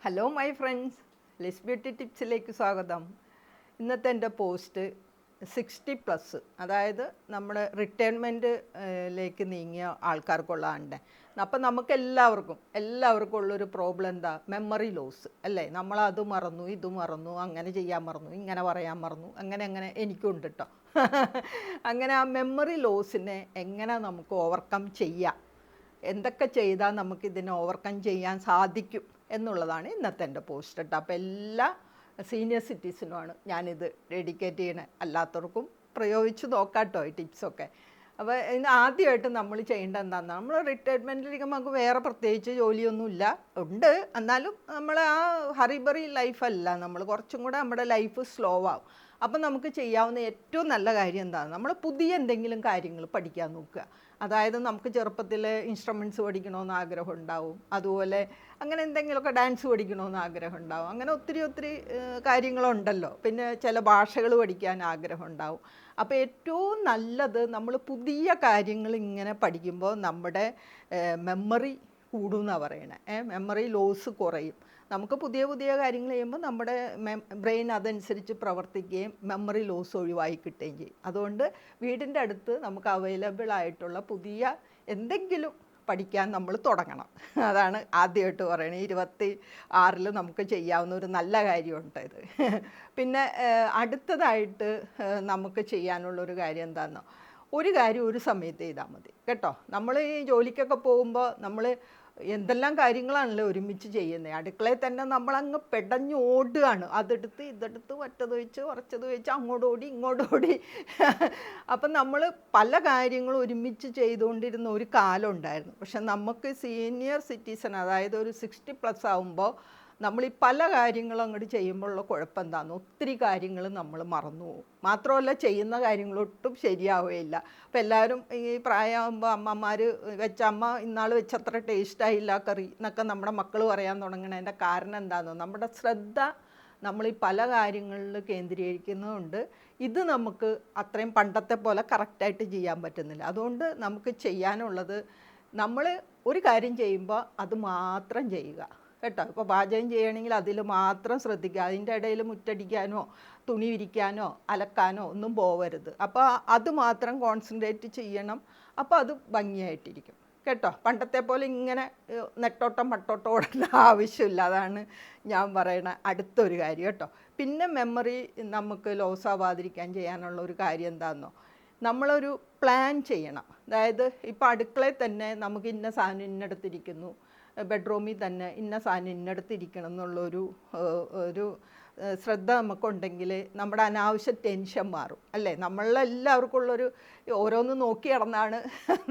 Hello my friends, Liz beauty ടിപ്സിലേക്ക് സ്വാഗതം. ഇന്നത്തെ എൻ്റെ പോസ്റ്റ് 60+, അതായത് നമ്മുടെ റിട്ടയർമെൻറ്റിലേക്ക് നീങ്ങിയ ആൾക്കാർക്കുള്ളതാണ്. അപ്പം നമുക്ക് എല്ലാവർക്കും ഉള്ളൊരു പ്രോബ്ലം എന്താ? മെമ്മറി ലോസ് അല്ലേ? നമ്മളത് മറന്നു, ഇത് മറന്നു, അങ്ങനെ ചെയ്യാൻ മറന്നു, ഇങ്ങനെ പറയാൻ മറന്നു, അങ്ങനെ എനിക്കുണ്ട് കേട്ടോ. അങ്ങനെ ആ മെമ്മറി ലോസിനെ എങ്ങനെ നമുക്ക് ഓവർകം ചെയ്യാം, എന്തൊക്കെ ചെയ്താൽ നമുക്കിതിനെ ഓവർകം ചെയ്യാൻ സാധിക്കും എന്നുള്ളതാണ് ഇന്നത്തെ എൻ്റെ പോസ്റ്റ് കേട്ടോ. അപ്പോൾ എല്ലാ സീനിയർ സിറ്റിസനുമാണ് ഞാനിത് ഡെഡിക്കേറ്റ് ചെയ്യണേ. അല്ലാത്തവർക്കും പ്രയോഗിച്ച് നോക്കാം കേട്ടോ ഈ ടിപ്സൊക്കെ. അപ്പോൾ ഇതിന് ആദ്യമായിട്ട് നമ്മൾ ചെയ്യേണ്ടത് എന്താണെന്ന്, നമ്മൾ റിട്ടയർമെൻറ്റിലേക്ക് നമുക്ക് വേറെ പ്രത്യേകിച്ച് ജോലിയൊന്നുമില്ല, ഉണ്ട്. എന്നാലും നമ്മൾ ആ ഹറിബറി ലൈഫല്ല, നമ്മൾ കുറച്ചും കൂടെ നമ്മുടെ ലൈഫ് സ്ലോ ആവും. അപ്പം നമുക്ക് ചെയ്യാവുന്ന ഏറ്റവും നല്ല കാര്യം എന്താണ്? നമ്മൾ പുതിയ എന്തെങ്കിലും കാര്യങ്ങൾ പഠിക്കാൻ നോക്കുക. അതായത് നമുക്ക് ചെറുപ്പത്തിൽ ഇൻസ്ട്രുമെൻറ്റ്സ് പഠിക്കണമെന്ന് ആഗ്രഹം ഉണ്ടാവും, അതുപോലെ അങ്ങനെ എന്തെങ്കിലുമൊക്കെ ഡാൻസ് പഠിക്കണമെന്ന് ആഗ്രഹം ഉണ്ടാവും, അങ്ങനെ ഒത്തിരി കാര്യങ്ങളുണ്ടല്ലോ. പിന്നെ ചില ഭാഷകൾ പഠിക്കാൻ ആഗ്രഹം ഉണ്ടാവും. അപ്പോൾ ഏറ്റവും നല്ലത് നമ്മൾ പുതിയ കാര്യങ്ങൾ ഇങ്ങനെ പഠിക്കുമ്പോൾ നമ്മുടെ മെമ്മറി കൂടുമെന്നാണ് പറയണേ. മെമ്മറി ലോസ് കുറയും. നമുക്ക് പുതിയ കാര്യങ്ങൾ ചെയ്യുമ്പോൾ നമ്മുടെ ബ്രെയിൻ അതനുസരിച്ച് പ്രവർത്തിക്കുകയും മെമ്മറി ലോസ് ഒഴിവായി കിട്ടുകയും ചെയ്യും. അതുകൊണ്ട് വീടിൻ്റെ അടുത്ത് നമുക്ക് അവൈലബിൾ ആയിട്ടുള്ള പുതിയ എന്തെങ്കിലും പഠിക്കാൻ നമ്മൾ തുടങ്ങണം. അതാണ് ആദ്യമായിട്ട് പറയണത്. 26 നമുക്ക് ചെയ്യാവുന്ന ഒരു നല്ല കാര്യമുണ്ട് ഇത്. പിന്നെ അടുത്തതായിട്ട് നമുക്ക് ചെയ്യാനുള്ളൊരു കാര്യം എന്താണെന്നോ, ഒരു കാര്യം ഒരു സമയത്ത് ചെയ്താൽ മതി കേട്ടോ. നമ്മൾ ഈ ജോലിക്കൊക്കെ പോകുമ്പോൾ നമ്മൾ എന്തെല്ലാം കാര്യങ്ങളാണല്ലോ ഒരുമിച്ച് ചെയ്യുന്നത്. അടുക്കളയിൽ തന്നെ നമ്മളങ്ങ് പെടഞ്ഞ് ഓടുകയാണ്. അതെടുത്ത് ഇതെടുത്ത് മറ്റത് വെച്ച് കുറച്ചത് വെച്ച് അങ്ങോട്ടോടി ഇങ്ങോട്ടോടി. അപ്പം നമ്മൾ പല കാര്യങ്ങളും ഒരുമിച്ച് ചെയ്തുകൊണ്ടിരുന്ന ഒരു കാലം ഉണ്ടായിരുന്നു. പക്ഷെ നമുക്ക് സീനിയർ സിറ്റിസൺ, അതായത് ഒരു 60+ ആകുമ്പോൾ നമ്മൾ ഈ പല കാര്യങ്ങളും അങ്ങോട്ട് ചെയ്യുമ്പോഴുള്ള കുഴപ്പം എന്താണെന്ന്, ഒത്തിരി കാര്യങ്ങൾ നമ്മൾ മറന്നു പോകും. മാത്രമല്ല ചെയ്യുന്ന കാര്യങ്ങളൊട്ടും ശരിയാവുകയില്ല. അപ്പോൾ എല്ലാവരും ഈ പ്രായമാകുമ്പോൾ അമ്മമാർ അമ്മ ഇന്നാൾ വെച്ചത്ര ടേസ്റ്റായില്ല കറി എന്നൊക്കെ നമ്മുടെ മക്കൾ പറയാൻ തുടങ്ങണതിൻ്റെ കാരണം എന്താണെന്നോ, നമ്മുടെ ശ്രദ്ധ നമ്മൾ ഈ പല കാര്യങ്ങളിൽ കേന്ദ്രീകരിക്കുന്നതുകൊണ്ട് ഇത് നമുക്ക് അത്രയും പണ്ടത്തെ പോലെ കറക്റ്റായിട്ട് ചെയ്യാൻ പറ്റുന്നില്ല. അതുകൊണ്ട് നമുക്ക് ചെയ്യാനുള്ളത്, നമ്മൾ ഒരു കാര്യം ചെയ്യുമ്പോൾ അത് മാത്രം ചെയ്യുക കേട്ടോ. ഇപ്പോൾ പാചകം ചെയ്യണമെങ്കിൽ അതിൽ മാത്രം ശ്രദ്ധിക്കുക. അതിൻ്റെ ഇടയിൽ മുറ്റടിക്കാനോ തുണി വിരിക്കാനോ അലക്കാനോ ഒന്നും പോവരുത്. അപ്പോൾ അത് മാത്രം കോൺസെൻട്രേറ്റ് ചെയ്യണം. അപ്പോൾ അത് ഭംഗിയായിട്ടിരിക്കും കേട്ടോ. പണ്ടത്തെ പോലെ ഇങ്ങനെ നെട്ടോട്ടം മട്ടോട്ടം ഓടേണ്ട ആവശ്യമില്ല. അതാണ് ഞാൻ പറയണ അടുത്തൊരു കാര്യം കേട്ടോ. പിന്നെ മെമ്മറി നമുക്ക് ലോസ് ആവാതിരിക്കാൻ ചെയ്യാനുള്ള ഒരു കാര്യം എന്താണെന്നോ, നമ്മളൊരു പ്ലാൻ ചെയ്യണം. അതായത് ഇപ്പോൾ അടുക്കളയിൽ തന്നെ നമുക്ക് ഇന്ന സാധനം ഇന്നടത്തിരിക്കുന്നു, ബെഡ്റൂമിൽ തന്നെ ഇന്ന സാധനം ഇന്നടത്തിരിക്കണം എന്നുള്ളൊരു ശ്രദ്ധ നമുക്കുണ്ടെങ്കിൽ നമ്മുടെ അനാവശ്യ ടെൻഷൻ മാറും അല്ലേ. നമ്മളെല്ലാവർക്കും ഉള്ളൊരു ഓരോന്ന് നോക്കി നടന്നാണ്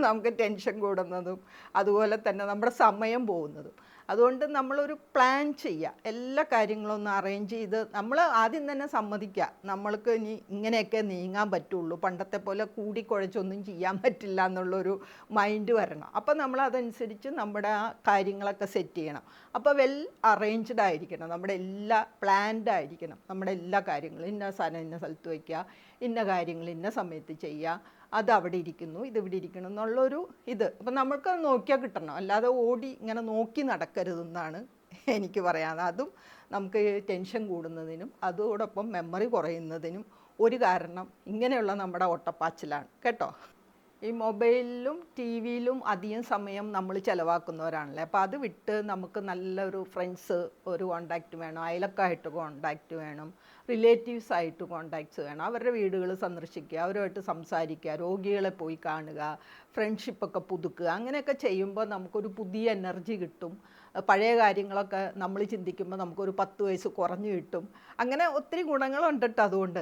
നമുക്ക് ടെൻഷൻ കൂടുന്നതും അതുപോലെ തന്നെ നമ്മുടെ സമയം പോകുന്നതും. അതുകൊണ്ട് നമ്മളൊരു പ്ലാൻ ചെയ്യുക, എല്ലാ കാര്യങ്ങളും ഒന്ന് അറേഞ്ച് ചെയ്ത് നമ്മൾ ആദ്യം തന്നെ സമ്മതിക്കുക, നമ്മൾക്ക് ഇനി ഇങ്ങനെയൊക്കെ നീങ്ങാൻ പറ്റുള്ളൂ, പണ്ടത്തെ പോലെ കൂടിക്കുഴച്ചൊന്നും ചെയ്യാൻ പറ്റില്ല എന്നുള്ളൊരു മൈൻഡ് വരണം. അപ്പോൾ നമ്മൾ അതനുസരിച്ച് നമ്മുടെ ആ കാര്യങ്ങളൊക്കെ സെറ്റ് ചെയ്യണം. അപ്പോൾ വെൽ അറേഞ്ച്ഡ് ആയിരിക്കണം, നമ്മുടെ എല്ലാ പ്ലാൻഡ് ആയിരിക്കണം നമ്മുടെ എല്ലാ കാര്യങ്ങളും. ഇന്ന സാധനം ഇന്ന സ്ഥലത്ത് വയ്ക്കുക, ഇന്ന കാര്യങ്ങൾ ഇന്ന സമയത്ത് ചെയ്യുക, അത് അവിടെ ഇരിക്കുന്നു ഇതിവിടെ ഇരിക്കണം എന്നുള്ളൊരു ഇത്. അപ്പം നമ്മൾക്ക് നോക്കിയാൽ കിട്ടണം, അല്ലാതെ ഓടി ഇങ്ങനെ നോക്കി നടക്കരുതെന്നാണ് എനിക്ക് പറയാൻ. അതും നമുക്ക് ടെൻഷൻ കൂടുന്നതിനും അതോടൊപ്പം മെമ്മറി കുറയുന്നതിനും ഒരു കാരണം ഇങ്ങനെയുള്ള നമ്മുടെ ഓട്ടപ്പാച്ചിലാണ് കേട്ടോ. ഈ മൊബൈലിലും ടി വിയിലും അധികം സമയം നമ്മൾ ചിലവാക്കുന്നവരാണല്ലേ. അപ്പോൾ അത് വിട്ട് നമുക്ക് നല്ലൊരു ഫ്രണ്ട്സ് ഒരു കോണ്ടാക്റ്റ് വേണം, അയലക്കായിട്ട് കോണ്ടാക്റ്റ് വേണം, റിലേറ്റീവ്സ് ആയിട്ട് കോണ്ടാക്ട്സ് വേണം. അവരുടെ വീടുകൾ സന്ദർശിക്കുക, അവരുമായിട്ട് സംസാരിക്കുക, രോഗികളെ പോയി കാണുക, ഫ്രണ്ട്ഷിപ്പൊക്കെ പുതുക്കുക. അങ്ങനെയൊക്കെ ചെയ്യുമ്പോൾ നമുക്കൊരു പുതിയ എനർജി കിട്ടും. പഴയ കാര്യങ്ങളൊക്കെ നമ്മൾ ചിന്തിക്കുമ്പോൾ നമുക്കൊരു 10 വയസ്സ് കുറഞ്ഞു കിട്ടും. അങ്ങനെ ഒത്തിരി ഗുണങ്ങളുണ്ട് കേട്ടോ. അതുകൊണ്ട്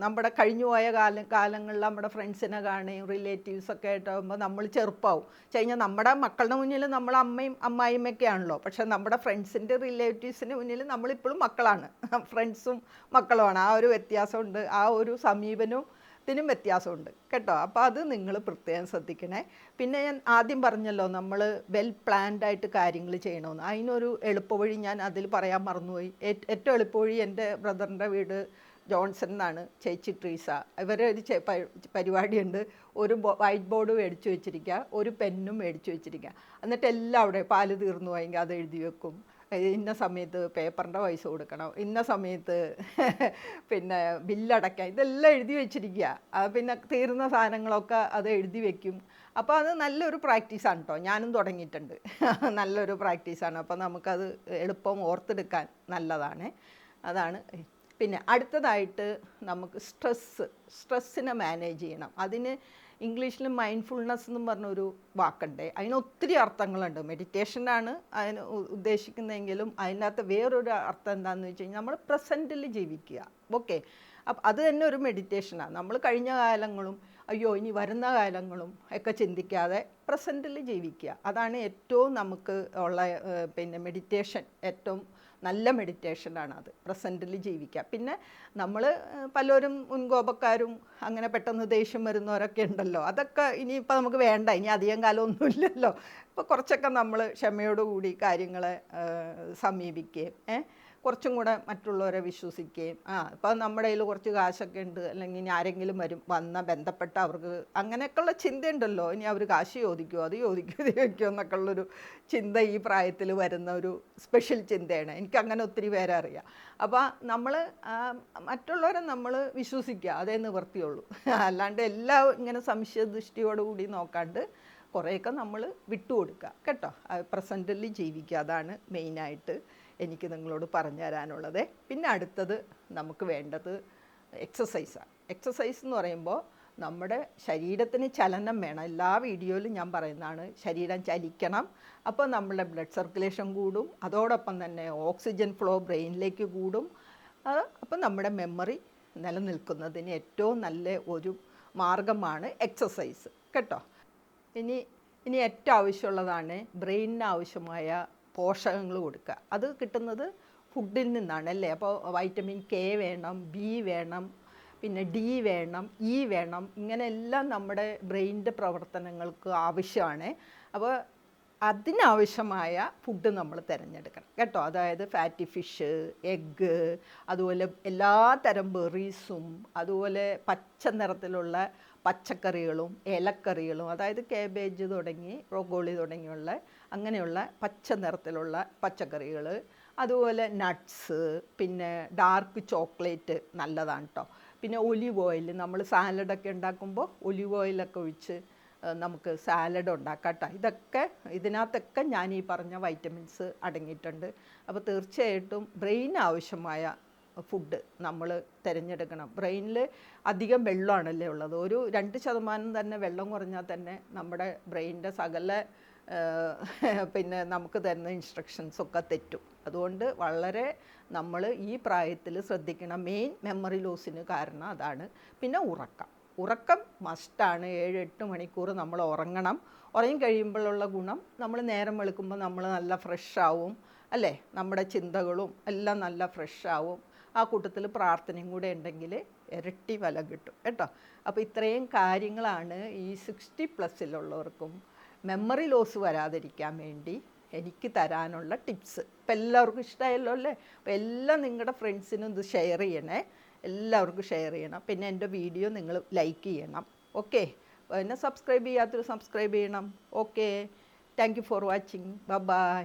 നമ്മുടെ കഴിഞ്ഞുപോയ കാലങ്ങളിൽ നമ്മുടെ ഫ്രണ്ട്സിനെ കാണുകയും റിലേറ്റീവ്സൊക്കെ ആയിട്ടാകുമ്പോൾ നമ്മൾ ചെറുപ്പമാവും. കഴിഞ്ഞാൽ നമ്മുടെ മക്കളുടെ മുന്നിൽ നമ്മൾ അമ്മയും അമ്മായിമ്മയൊക്കെയാണല്ലോ, പക്ഷേ നമ്മുടെ ഫ്രണ്ട്സിൻ്റെ റിലേറ്റീവ്സിൻ്റെ മുന്നിൽ നമ്മളിപ്പോഴും മക്കളാണ്, ഫ്രണ്ട്സും മക്കളുമാണ്. ആ ഒരു വ്യത്യാസമുണ്ട്, ആ ഒരു സമീപനവും ത്തിനും വ്യത്യാസമുണ്ട് കേട്ടോ. അപ്പോൾ അത് നിങ്ങൾ പ്രത്യേകം ശ്രദ്ധിക്കണേ. പിന്നെ ഞാൻ ആദ്യം പറഞ്ഞല്ലോ, നമ്മൾ വെൽ പ്ലാൻഡ് ആയിട്ട് കാര്യങ്ങൾ ചെയ്യണമെന്ന്. അതിനൊരു എളുപ്പവഴി ഞാൻ അതിൽ പറയാൻ മറന്നുപോയി. ഏറ്റവും എളുപ്പവഴി എൻ്റെ ബ്രദറിൻ്റെ വീട് ജോൺസൺ എന്നാണ് ചേച്ചി ട്രീസ. ഇവരെ ഒരു പരിപാടിയുണ്ട്. ഒരു വൈറ്റ് ബോർഡ് മേടിച്ചു വെച്ചിരിക്കുക, ഒരു പെന്നും മേടിച്ചു വെച്ചിരിക്കുക. എന്നിട്ട് എല്ലാം അവിടെ പാല് തീർന്നു പോയെങ്കിൽ അത് എഴുതി വെക്കും. ഇന്ന സമയത്ത് പേപ്പറിൻ്റെ പൈസ കൊടുക്കണം, ഇന്ന സമയത്ത് പിന്നെ ബില്ലടയ്ക്കാം, ഇതെല്ലാം എഴുതി വെച്ചിരിക്കുക. പിന്നെ തീർന്ന സാധനങ്ങളൊക്കെ അത് എഴുതി വെക്കും. അപ്പോൾ അത് നല്ലൊരു പ്രാക്ടീസാണ് കേട്ടോ. ഞാനും തുടങ്ങിയിട്ടുണ്ട്. നല്ലൊരു പ്രാക്ടീസാണ്. അപ്പോൾ നമുക്കത് എളുപ്പം ഓർത്തെടുക്കാൻ നല്ലതാണ്. അതാണ്. പിന്നെ അടുത്തതായിട്ട് നമുക്ക് സ്ട്രെസ്സിനെ മാനേജ് ചെയ്യണം. അതിന് ഇംഗ്ലീഷിൽ മൈൻഡ്ഫുൾനെസ് എന്നും പറഞ്ഞൊരു വാക്കുണ്ട്. അതിന് ഒത്തിരി അർത്ഥങ്ങളുണ്ട്. മെഡിറ്റേഷനാണ് അതിന് ഉദ്ദേശിക്കുന്നതെങ്കിലും അതിനകത്ത് വേറൊരു അർത്ഥം എന്താണെന്ന് വെച്ച് കഴിഞ്ഞാൽ നമ്മൾ പ്രസൻറ്റിൽ ജീവിക്കുക. ഓക്കെ, അപ്പം അത് തന്നെ ഒരു മെഡിറ്റേഷനാണ്. നമ്മൾ കഴിഞ്ഞ കാലങ്ങളും അയ്യോ ഇനി വരുന്ന കാലങ്ങളും ഒക്കെ ചിന്തിക്കാതെ പ്രസൻറ്റിൽ ജീവിക്കുക. അതാണ് ഏറ്റവും നമുക്ക് ഉള്ള പിന്നെ മെഡിറ്റേഷൻ. ഏറ്റവും നല്ല മെഡിറ്റേഷനാണ് അത്, പ്രസൻറ്റിൽ ജീവിക്കുക. പിന്നെ നമ്മൾ പലരും മുൻകോപക്കാരും അങ്ങനെ പെട്ടെന്ന് ദേഷ്യം വരുന്നവരൊക്കെ ഉണ്ടല്ലോ. അതൊക്കെ ഇനിയിപ്പോൾ നമുക്ക് വേണ്ട, ഇനി അധികം കാലമൊന്നുമില്ലല്ലോ. ഇപ്പോൾ കുറച്ചൊക്കെ നമ്മൾ ക്ഷമയോടുകൂടി കാര്യങ്ങളെ സമീപിക്കുകയും കുറച്ചും കൂടെ മറ്റുള്ളവരെ വിശ്വസിക്കുകയും ഇപ്പോൾ നമ്മുടെ കയ്യിൽ കുറച്ച് കാശൊക്കെ ഉണ്ട്, അല്ലെങ്കിൽ ഇനി ആരെങ്കിലും ബന്ധപ്പെട്ട അവർക്ക് അങ്ങനെയൊക്കെയുള്ള ചിന്തയുണ്ടല്ലോ. ഇനി അവർ കാശ് ചോദിക്കുമോ, അത് ചോദിക്കുമോ എന്നൊക്കെ ഉള്ളൊരു ചിന്ത ഈ പ്രായത്തിൽ വരുന്ന ഒരു സ്പെഷ്യൽ ചിന്തയാണ്. എനിക്കങ്ങനെ ഒത്തിരി പേരെ അറിയാം. അപ്പോൾ നമ്മൾ മറ്റുള്ളവരെ നമ്മൾ വിശ്വസിക്കുക, അതേ നിവർത്തിയുള്ളൂ. അല്ലാണ്ട് എല്ലാം ഇങ്ങനെ സംശയദൃഷ്ടിയോടുകൂടി നോക്കാണ്ട് കുറേയൊക്കെ നമ്മൾ വിട്ടുകൊടുക്കുക കേട്ടോ. പ്രസൻറ്റിൽ ജീവിക്കുക. അതാണ് മെയിനായിട്ട് എനിക്ക് നിങ്ങളോട് പറഞ്ഞു തരാനുള്ളത്. പിന്നെ അടുത്തത് നമുക്ക് വേണ്ടത് എക്സസൈസാണ്. എക്സസൈസ് എന്ന് പറയുമ്പോൾ നമ്മുടെ ശരീരത്തിന് ചലനം വേണം. എല്ലാ വീഡിയോയിലും ഞാൻ പറയുന്നതാണ്, ശരീരം ചലിക്കണം. അപ്പോൾ നമ്മുടെ ബ്ലഡ് സർക്കുലേഷൻ കൂടും, അതോടൊപ്പം തന്നെ ഓക്സിജൻ ഫ്ലോ ബ്രെയിനിലേക്ക് കൂടും. അപ്പോൾ നമ്മുടെ മെമ്മറി നിലനിൽക്കുന്നതിന് ഏറ്റവും നല്ല ഒരു മാർഗമാണ് എക്സസൈസ് കേട്ടോ. ഇനി ഏറ്റവും ആവശ്യമുള്ളതാണ് ബ്രെയിനിന് ആവശ്യമായ പോഷകങ്ങൾ കൊടുക്കുക. അത് കിട്ടുന്നത് ഫുഡിൽ നിന്നാണ് അല്ലേ. അപ്പോൾ വൈറ്റമിൻ കെ വേണം, ബി വേണം, പിന്നെ ഡി വേണം, ഇ വേണം. ഇങ്ങനെയെല്ലാം നമ്മുടെ ബ്രെയിനിൻ്റെ പ്രവർത്തനങ്ങൾക്ക് ആവശ്യമാണ്. അപ്പോൾ അതിനാവശ്യമായ ഫുഡ് നമ്മൾ തിരഞ്ഞെടുക്കണം കേട്ടോ. അതായത് ഫാറ്റി ഫിഷ്, എഗ്ഗ്, അതുപോലെ എല്ലാ തരം ബെറീസും, അതുപോലെ പച്ച നിറത്തിലുള്ള പച്ചക്കറികളും ഇലക്കറികളും, അതായത് കേബേജ് തുടങ്ങി ബ്രോക്കോളി തുടങ്ങിയുള്ള അങ്ങനെയുള്ള പച്ച നിറത്തിലുള്ള പച്ചക്കറികൾ, അതുപോലെ നട്ട്സ്, പിന്നെ ഡാർക്ക് ചോക്ലേറ്റ് നല്ലതാണ് കേട്ടോ. പിന്നെ ഒലിവ് ഓയിൽ, നമ്മൾ സാലഡൊക്കെ ഉണ്ടാക്കുമ്പോൾ ഒലിവ് ഓയിലൊക്കെ ഒഴിച്ച് നമുക്ക് സാലഡ് ഉണ്ടാക്കാം കേട്ടോ. ഇതിനകത്തൊക്കെ ഞാൻ ഈ പറഞ്ഞ വൈറ്റമിൻസ് അടങ്ങിയിട്ടുണ്ട്. അപ്പോൾ തീർച്ചയായിട്ടും ബ്രെയിൻ ആവശ്യമായ ഫുഡ് നമ്മൾ തിരഞ്ഞെടുക്കണം. ബ്രെയിനിൽ അധികം വെള്ളമാണല്ലേ ഉള്ളത്. ഒരു 2% തന്നെ വെള്ളം കുറഞ്ഞാൽ തന്നെ നമ്മുടെ ബ്രെയിനിൻ്റെ സകല പിന്നെ നമുക്ക് തരുന്ന ഇൻസ്ട്രക്ഷൻസൊക്കെ തെറ്റും. അതുകൊണ്ട് വളരെ നമ്മൾ ഈ പ്രായത്തിൽ ശ്രദ്ധിക്കണം. മെയിൻ മെമ്മറി ലോസിന് കാരണം അതാണ്. പിന്നെ ഉറക്കം മസ്റ്റാണ്. 7-8 മണിക്കൂർ നമ്മൾ ഉറങ്ങണം. ഉറങ്ങി കഴിയുമ്പോഴുള്ള ഗുണം, നമ്മൾ നേരം വെളുക്കുമ്പോൾ നമ്മൾ നല്ല ഫ്രഷാവും അല്ലേ. നമ്മുടെ ചിന്തകളും എല്ലാം നല്ല ഫ്രഷാവും. ആ കൂട്ടത്തിൽ പ്രാർത്ഥനയും കൂടെ ഉണ്ടെങ്കിൽ ഇരട്ടി ഫലം കിട്ടും കേട്ടോ. അപ്പോൾ ഇത്രയും കാര്യങ്ങളാണ് ഈ 60+ മെമ്മറി ലോസ് വരാതിരിക്കാൻ വേണ്ടി എനിക്ക് തരാനുള്ള ടിപ്സ്. ഇപ്പം എല്ലാവർക്കും ഇഷ്ടമായല്ലോ അല്ലേ. അപ്പോൾ എല്ലാം നിങ്ങളുടെ ഫ്രണ്ട്സിനും ഇത് ഷെയർ ചെയ്യണേ. എല്ലാവർക്കും ഷെയർ ചെയ്യണം. പിന്നെ എൻ്റെ വീഡിയോ നിങ്ങൾ ലൈക്ക് ചെയ്യണം. ഓക്കെ, പിന്നെ സബ്സ്ക്രൈബ് ചെയ്യാത്തൊരു സബ്സ്ക്രൈബ് ചെയ്യണം. Okay, thank you for watching. By.